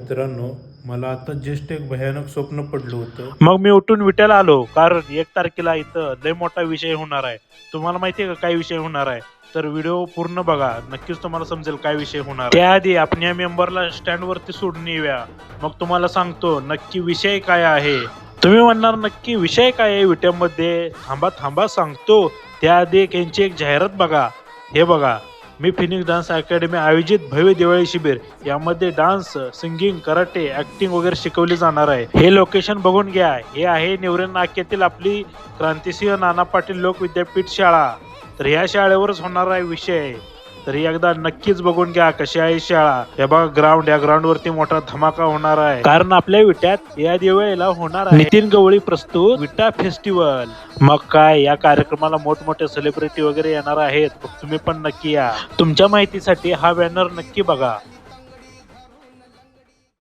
मित्रांनो, मला आता जस्ट एक भयानक स्वप्न पडलं होतं. मग मी उठून विट्याला आलो, कारण 1 तारखेला इथं लय मोठा विषय होणार आहे. तुम्हाला माहितीये का काय विषय होणार आहे? तर व्हिडिओ पूर्ण बघा, नक्कीच तुम्हाला समजेल काय विषय होणार आहे. त्याआधी आपण या मेंबरला स्टँड वरती सोडून येऊया, मग तुम्हाला सांगतो नक्की विषय काय आहे. तुम्ही म्हणणार नक्की विषय काय आहे विट्यामध्ये? थांबा थांबा सांगतो. त्याआधी यांची एक जाहिरात बघा. हे बघा, मी फिनिक्स डान्स अकॅडमी आयोजित भव्य दिवाळी शिबिर यामध्ये डान्स, सिंगिंग, कराटे, ऍक्टिंग वगैरे शिकवले जाणार आहे. हे लोकेशन बघून घ्या. हे आहे नेवरे नाक्यातील आपली क्रांतिसिंह नाना पाटील लोक विद्यापीठ शाळा. तर ह्या शाळेवरच होणार आहे विषय. तर एकदा नक्कीच बघून घ्या कशी आहे शाळा. हे बघा ग्राउंड, या ग्राउंड वरती मोठा धमाका होणार आहे, कारण आपल्या विट्यात या दिवाळीला होणार आहे नितीन गवळी प्रस्तुत विटा फेस्टिवल. मग काय, या कार्यक्रमाला मोठमोठे सेलिब्रिटी वगैरे येणार आहेत. तुम्ही पण नक्की या. तुमच्या माहितीसाठी हा बॅनर नक्की बघा.